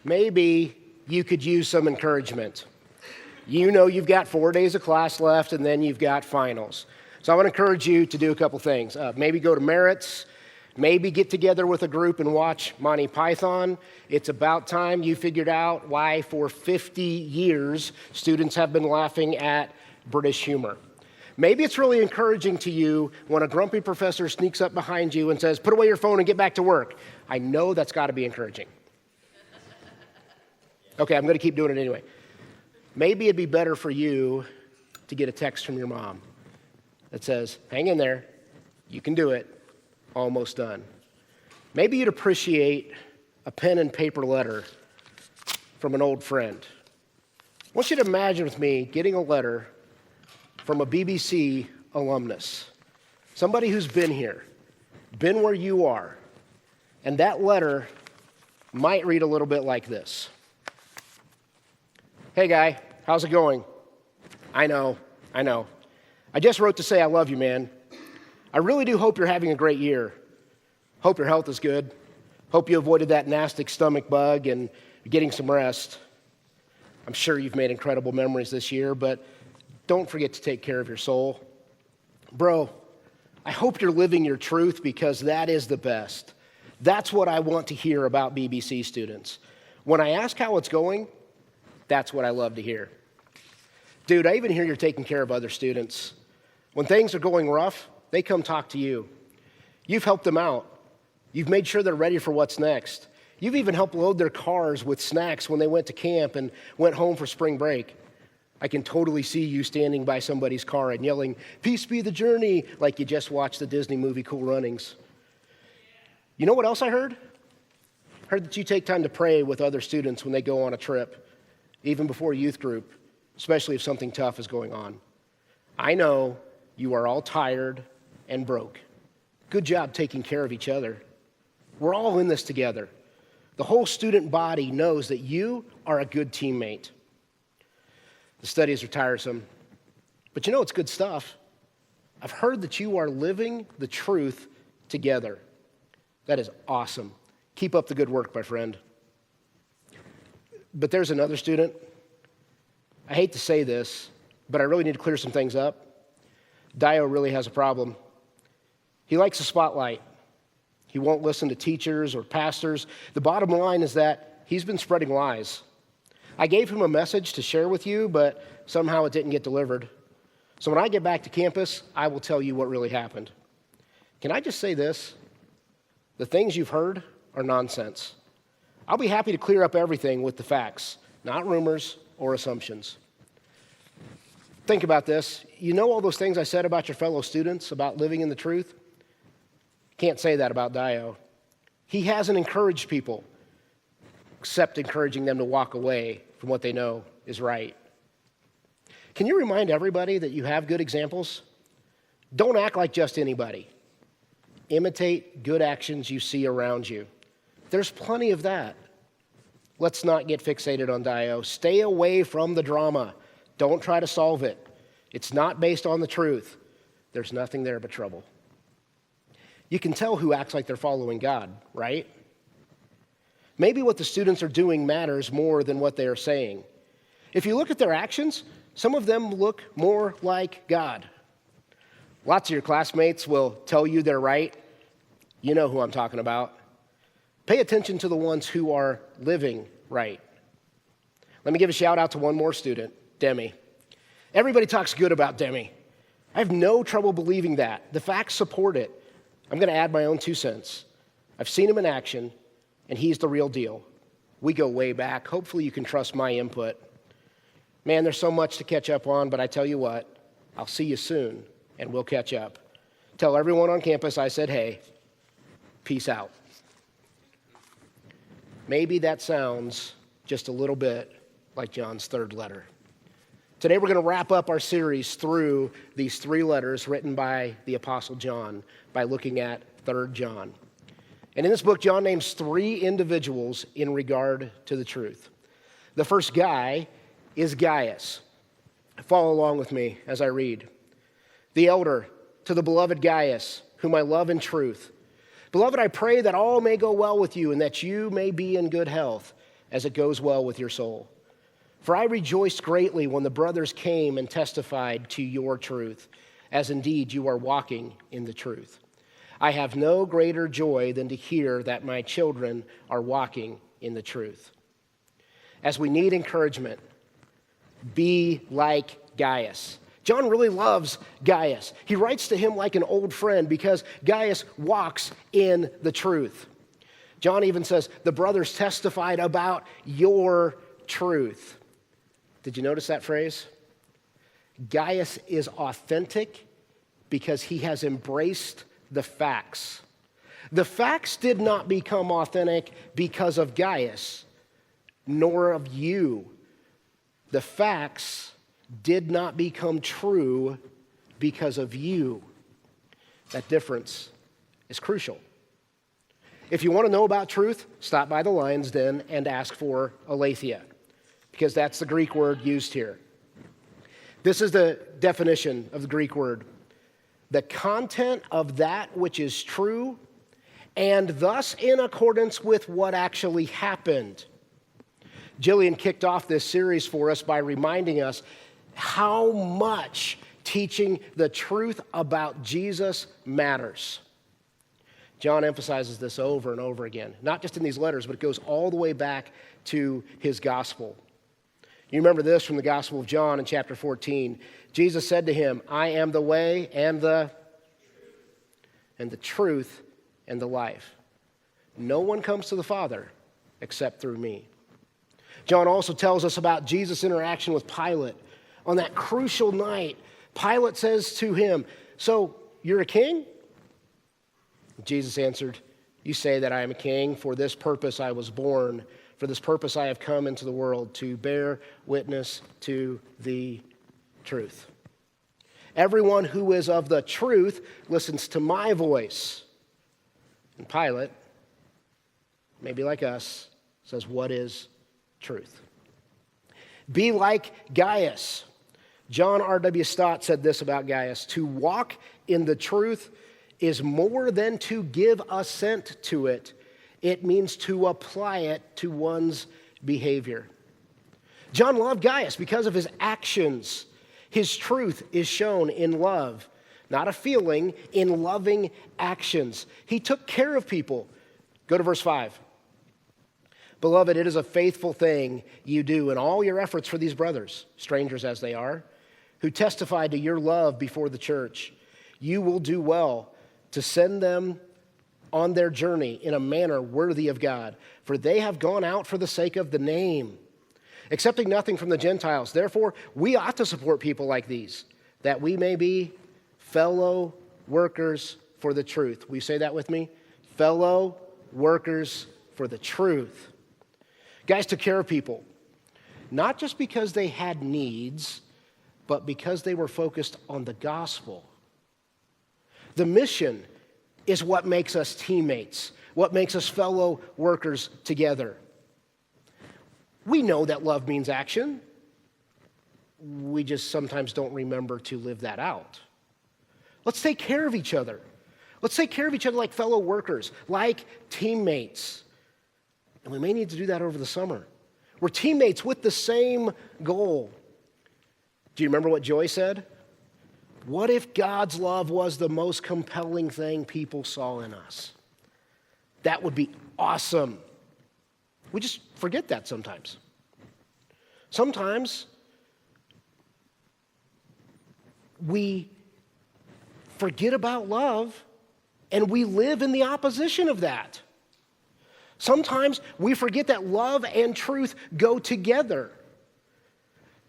maybe you could use some encouragement. You know you've got 4 days of class left, and then you've got finals. So I want to encourage you to do a couple things. Maybe go to Merritt's, maybe get together with a group and watch Monty Python. It's about time you figured out why for 50 years students have been laughing at British humor. Maybe it's really encouraging to you when a grumpy professor sneaks up behind you and says, "Put away your phone and get back to work." I know that's got to be encouraging. Okay, I'm going to keep doing it anyway. Maybe it'd be better for you to get a text from your mom that says, "Hang in there, you can do it, almost done." Maybe you'd appreciate a pen and paper letter from an old friend. I want you to imagine with me getting a letter from a BBC alumnus, somebody who's been here, been where you are, and that letter might read a little bit like this. "Hey guy, how's it going? I know. I just wrote to say I love you, man. I really do hope you're having a great year. Hope your health is good. Hope you avoided that nasty stomach bug and getting some rest. I'm sure you've made incredible memories this year, but don't forget to take care of your soul. Bro, I hope you're living your truth because that is the best. That's what I want to hear about BBC students. When I ask how it's going, that's what I love to hear. Dude, I even hear you're taking care of other students. When things are going rough, they come talk to you. You've helped them out. You've made sure they're ready for what's next. You've even helped load their cars with snacks when they went to camp and went home for spring break. I can totally see you standing by somebody's car and yelling, 'Peace be the journey,' like you just watched the Disney movie Cool Runnings. You know what else I heard? I heard that you take time to pray with other students when they go on a trip, even before youth group, especially if something tough is going on. I know you are all tired and broke. Good job taking care of each other. We're all in this together. The whole student body knows that you are a good teammate. The studies are tiresome, but you know it's good stuff. I've heard that you are living the truth together. That is awesome. Keep up the good work, my friend. But there's another student. I hate to say this, but I really need to clear some things up. Dio really has a problem. He likes the spotlight. He won't listen to teachers or pastors. The bottom line is that he's been spreading lies. I gave him a message to share with you, but somehow it didn't get delivered. So when I get back to campus, I will tell you what really happened. Can I just say this? The things you've heard are nonsense. I'll be happy to clear up everything with the facts, not rumors or assumptions. Think about this. You know all those things I said about your fellow students, about living in the truth? Can't say that about Dio. He hasn't encouraged people, except encouraging them to walk away from what they know is right. Can you remind everybody that you have good examples? Don't act like just anybody. Imitate good actions you see around you. There's plenty of that. Let's not get fixated on Dio. Stay away from the drama. Don't try to solve it. It's not based on the truth. There's nothing there but trouble. You can tell who acts like they're following God, right? Maybe what the students are doing matters more than what they are saying. If you look at their actions, some of them look more like God. Lots of your classmates will tell you they're right. You know who I'm talking about. Pay attention to the ones who are living right. Let me give a shout out to one more student, Demi. Everybody talks good about Demi. I have no trouble believing that. The facts support it. I'm going to add my own 2 cents. I've seen him in action, and he's the real deal. We go way back. Hopefully you can trust my input. Man, there's so much to catch up on, but I tell you what, I'll see you soon, and we'll catch up. Tell everyone on campus I said hey. Peace out. Maybe that sounds just a little bit like John's 3rd letter. Today we're going to wrap up our series through these 3 letters written by the Apostle John by looking at 3 John. And in this book, John names 3 individuals in regard to the truth. The first guy is Gaius. Follow along with me as I read. The elder, to the beloved Gaius, whom I love in truth. Beloved, I pray that all may go well with you and that you may be in good health, as it goes well with your soul. For I rejoiced greatly when the brothers came and testified to your truth, as indeed you are walking in the truth. I have no greater joy than to hear that my children are walking in the truth. As we need encouragement, be like Gaius. John really loves Gaius. He writes to him like an old friend because Gaius walks in the truth. John even says, the brothers testified about your truth. Did you notice that phrase? Gaius is authentic because he has embraced the facts. The facts did not become authentic because of Gaius, nor of you. The facts did not become true because of you. That difference is crucial. If you want to know about truth, stop by the Lion's Den and ask for aletheia, because that's the Greek word used here. This is the definition of the Greek word: the content of that which is true and thus in accordance with what actually happened. Jillian kicked off this series for us by reminding us how much teaching the truth about Jesus matters. John emphasizes this over and over again, not just in these letters, but it goes all the way back to his gospel. You remember this from the Gospel of John in chapter 14. Jesus said to him, I am the way and the truth and the life. No one comes to the Father except through me. John also tells us about Jesus' interaction with Pilate. On that crucial night, Pilate says to him, so you're a king? Jesus answered, you say that I am a king. For this purpose I was born. For this purpose I have come into the world, to bear witness to the truth. Everyone who is of the truth listens to my voice. And Pilate, maybe like us, says, what is truth? Be like Gaius. John R.W. Stott said this about Gaius: to walk in the truth is more than to give assent to it. It means to apply it to one's behavior. John loved Gaius because of his actions. His truth is shown in love, not a feeling, in loving actions. He took care of people. Go to verse 5. Beloved, it is a faithful thing you do in all your efforts for these brothers, strangers as they are, who testified to your love before the church. You will do well to send them on their journey in a manner worthy of God, for they have gone out for the sake of the name, accepting nothing from the Gentiles. Therefore, we ought to support people like these, that we may be fellow workers for the truth. Will you say that with me? Fellow workers for the truth. Guys took care of people, not just because they had needs, but because they were focused on the gospel. The mission is what makes us teammates, what makes us fellow workers together. We know that love means action. We just sometimes don't remember to live that out. Let's take care of each other. Let's take care of each other like fellow workers, like teammates. And we may need to do that over the summer. We're teammates with the same goal. Do you remember what Joy said? What if God's love was the most compelling thing people saw in us? That would be awesome. We just forget that sometimes. Sometimes we forget about love and we live in the opposition of that. Sometimes we forget that love and truth go together.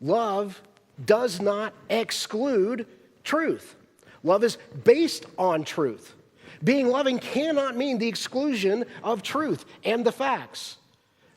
Love does not exclude truth. Love is based on truth. Being loving cannot mean the exclusion of truth and the facts.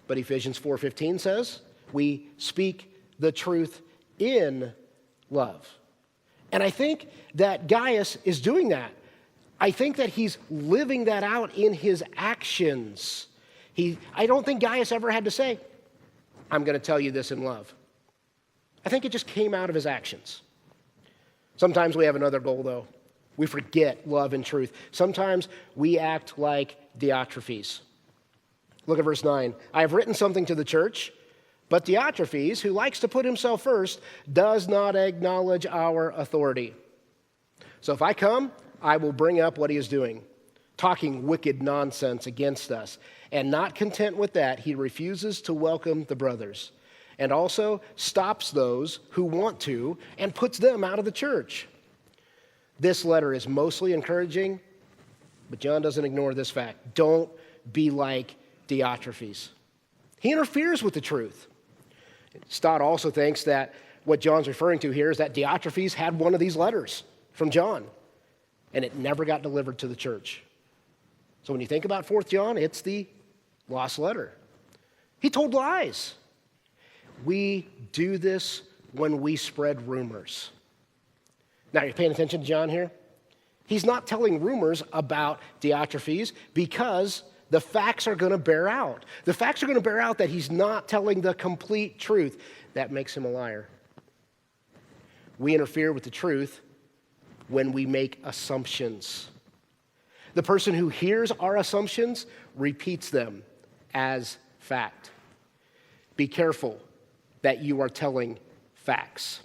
But Ephesians 4:15 says, we speak the truth in love. And I think that Gaius is doing that. I think that he's living that out in his actions. I don't think Gaius ever had to say, I'm going to tell you this in love. I think it just came out of his actions. Sometimes we have another goal, though. We forget love and truth. Sometimes we act like Diotrephes. Look at verse 9. I have written something to the church, but Diotrephes, who likes to put himself first, does not acknowledge our authority. So if I come, I will bring up what he is doing, talking wicked nonsense against us. And not content with that, he refuses to welcome the brothers, and also stops those who want to and puts them out of the church. This letter is mostly encouraging, but John doesn't ignore this fact. Don't be like Diotrephes. He interferes with the truth. Stott also thinks that what John's referring to here is that Diotrephes had one of these letters from John, and it never got delivered to the church. So when you think about 4th John, it's the lost letter. He told lies. We do this when we spread rumors. Now, you're paying attention to John here? He's not telling rumors about Diotrephes because the facts are going to bear out. The facts are going to bear out that he's not telling the complete truth. That makes him a liar. We interfere with the truth when we make assumptions. The person who hears our assumptions repeats them as fact. Be careful that you are telling facts.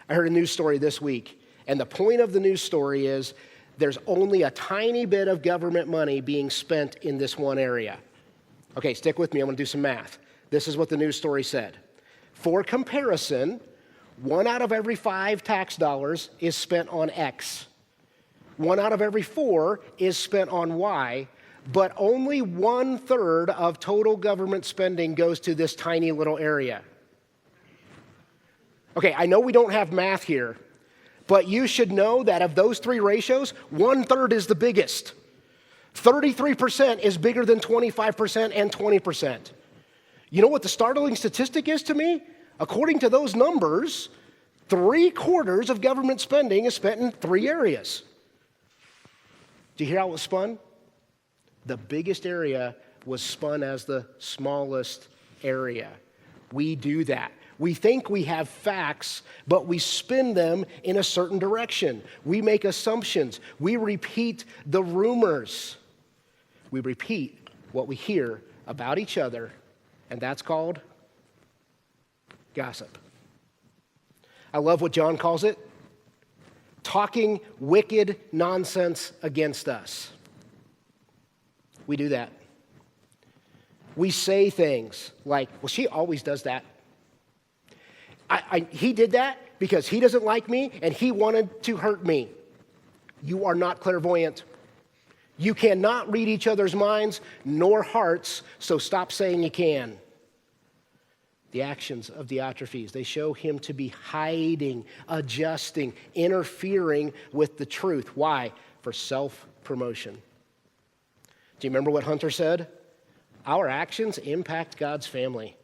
I heard a news story this week, and the point of the news story is there's only a tiny bit of government money being spent in this one area. Okay, stick with me. I'm going to do some math. This is what the news story said. For comparison, 1 out of every 5 tax dollars is spent on X. 1 out of every 4 is spent on Y, but only 1/3 of total government spending goes to this tiny little area. Okay, I know we don't have math here, but you should know that of those 3 ratios, 1/3 is the biggest. 33% is bigger than 25% and 20%. You know what the startling statistic is to me? According to those numbers, 3/4 of government spending is spent in 3 areas. Do you hear how it was spun? The biggest area was spun as the smallest area. We do that. We think we have facts, but we spin them in a certain direction. We make assumptions. We repeat the rumors. We repeat what we hear about each other, and that's called gossip. I love what John calls it, talking wicked nonsense against us. We do that. We say things like, well, she always does that. He did that because he doesn't like me and he wanted to hurt me. You are not clairvoyant. You cannot read each other's minds nor hearts, so stop saying you can. The actions of Diotrephes, they show him to be hiding, adjusting, interfering with the truth. Why? For self-promotion. Do you remember what Hunter said? Our actions impact God's family.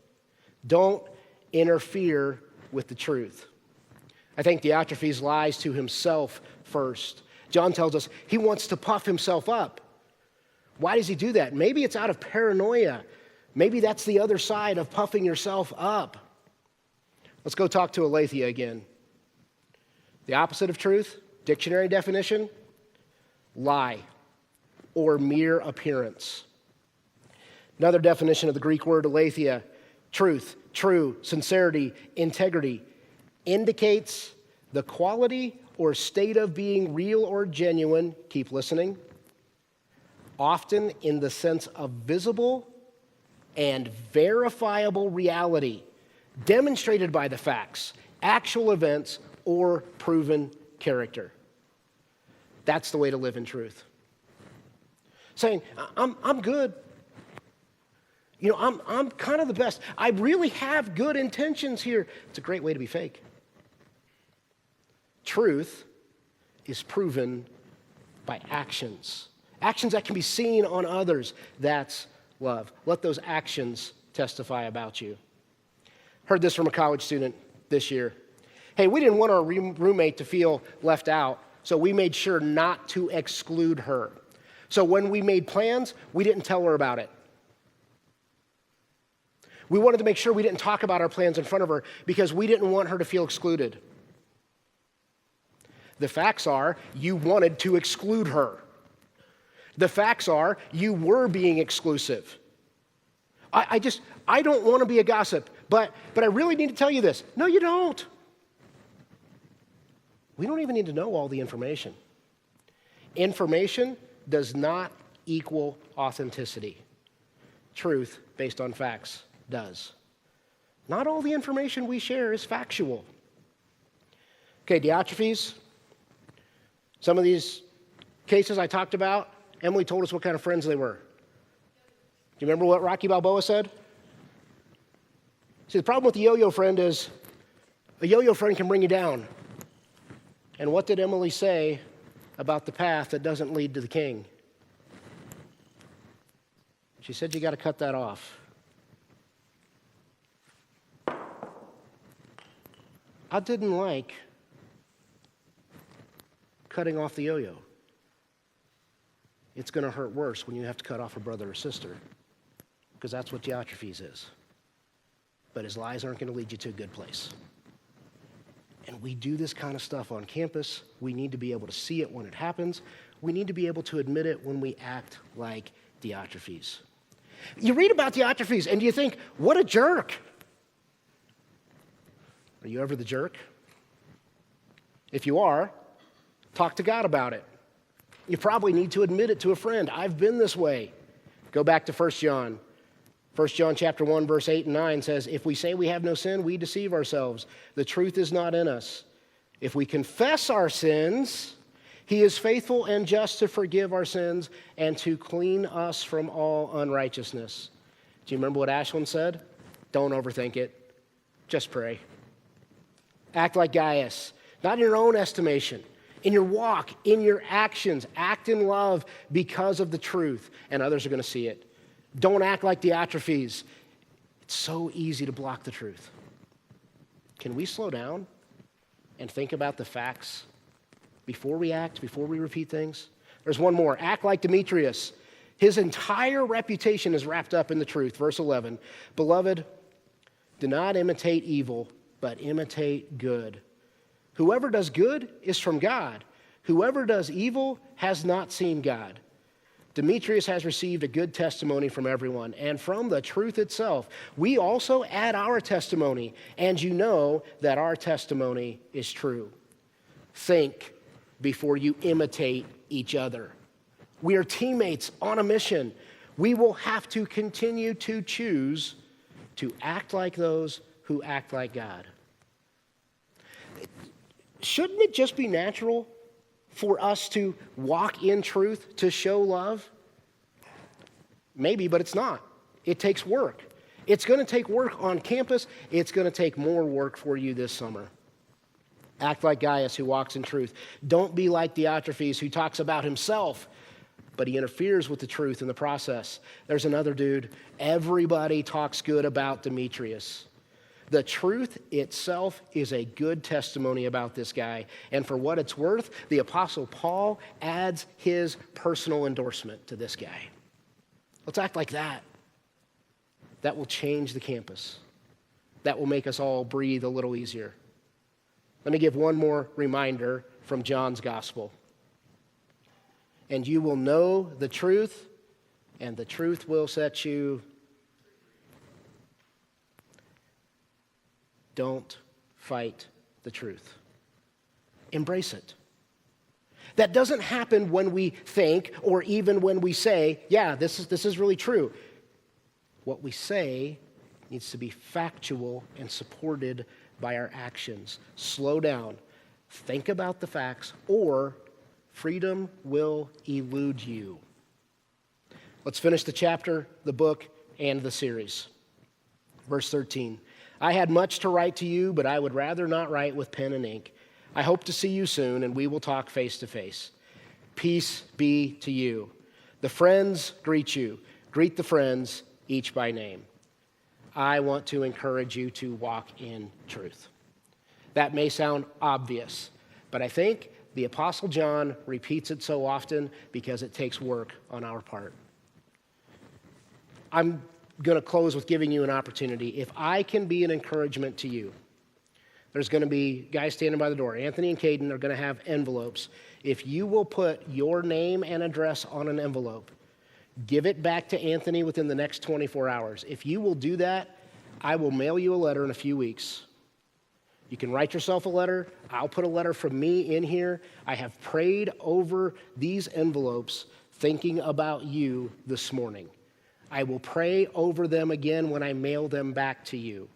Don't interfere with the truth. I think Diotrephes lies to himself first. John tells us he wants to puff himself up. Why does he do that? Maybe it's out of paranoia. Maybe that's the other side of puffing yourself up. Let's go talk to Aletheia again. The opposite of truth, dictionary definition, lie or mere appearance. Another definition of the Greek word aletheia, truth, true, sincerity, integrity, indicates the quality or state of being real or genuine, keep listening, often in the sense of visible and verifiable reality, demonstrated by the facts, actual events, or proven character. That's the way to live in truth. Saying, I'm good. You know, I'm kind of the best. I really have good intentions here. It's a great way to be fake. Truth is proven by actions. Actions that can be seen on others. That's love. Let those actions testify about you. Heard this from a college student this year. Hey, we didn't want our roommate to feel left out, so we made sure not to exclude her. So when we made plans, we didn't tell her about it. We wanted to make sure we didn't talk about our plans in front of her because we didn't want her to feel excluded. The facts are, you wanted to exclude her. The facts are, you were being exclusive. I don't want to be a gossip, but I really need to tell you this. No, you don't. We don't even need to know all the information. Information does not equal authenticity. Truth based on facts does. Not all the information we share is factual. Okay, Diotrephes. Some of these cases I talked about, Emily told us what kind of friends they were. Do you remember what Rocky Balboa said? See, the problem with the yo-yo friend is a yo-yo friend can bring you down. And what did Emily say about the path that doesn't lead to the king? She said you got to cut that off. I didn't like cutting off the yo-yo. It's going to hurt worse when you have to cut off a brother or sister, because that's what Diotrephes is. But his lies aren't going to lead you to a good place. And we do this kind of stuff on campus. We need to be able to see it when it happens. We need to be able to admit it when we act like Diotrephes. You read about Diotrephes and you think, what a jerk. Are you ever the jerk? If you are, talk to God about it. You probably need to admit it to a friend. I've been this way. Go back to 1 John. 1 John chapter 1, verse 8 and 9 says, if we say we have no sin, we deceive ourselves. The truth is not in us. If we confess our sins, he is faithful and just to forgive our sins and to clean us from all unrighteousness. Do you remember what Ashlyn said? Don't overthink it. Just pray. Act like Gaius, not in your own estimation. In your walk, in your actions, act in love because of the truth, and others are going to see it. Don't act like Diotrephes. It's so easy to block the truth. Can we slow down and think about the facts before we act, before we repeat things? There's one more. Act like Demetrius. His entire reputation is wrapped up in the truth. Verse 11, beloved, do not imitate evil, but imitate good. Whoever does good is from God. Whoever does evil has not seen God. Demetrius has received a good testimony from everyone, and from the truth itself. We also add our testimony, and you know that our testimony is true. Think before you imitate each other. We are teammates on a mission. We will have to continue to choose to act like those who act like God. Shouldn't it just be natural for us to walk in truth, to show love? Maybe, but it's not. It takes work. It's going to take work on campus. It's going to take more work for you this summer. Act like Gaius, who walks in truth. Don't be like Diotrephes, who talks about himself, but he interferes with the truth in the process. There's another dude. Everybody talks good about Demetrius. The truth itself is a good testimony about this guy. And for what it's worth, the Apostle Paul adds his personal endorsement to this guy. Let's act like that. That will change the campus. That will make us all breathe a little easier. Let me give one more reminder from John's gospel. And you will know the truth, and the truth will set you. Don't fight the truth. Embrace it. That doesn't happen when we think or even when we say, yeah, this is really true. What we say needs to be factual and supported by our actions. Slow down. Think about the facts, or freedom will elude you. Let's finish the chapter, the book, and the series. Verse 13. I had much to write to you, but I would rather not write with pen and ink. I hope to see you soon, and we will talk face to face. Peace be to you. The friends greet you. Greet the friends, each by name. I want to encourage you to walk in truth. That may sound obvious, but I think the Apostle John repeats it so often because it takes work on our part. I'm going to close with giving you an opportunity. If I can be an encouragement to you, there's going to be guys standing by the door. Anthony and Caden are going to have envelopes. If you will put your name and address on an envelope, Give it back to Anthony within the next 24 hours. If you will do that, I will mail you a letter in a few weeks. You can write yourself a letter. I'll put a letter from me in here. I have prayed over these envelopes thinking about you this morning. I will pray over them again when I mail them back to you,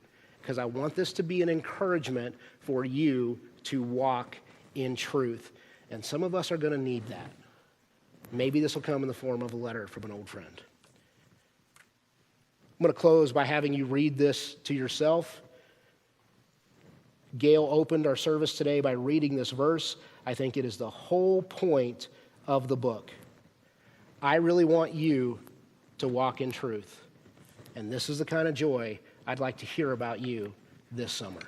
because I want this to be an encouragement for you to walk in truth. And some of us are going to need that. Maybe this will come in the form of a letter from an old friend. I'm going to close by having you read this to yourself. Gail opened our service today by reading this verse. I think it is the whole point of the book. I really want you to walk in truth. And this is the kind of joy I'd like to hear about you this summer.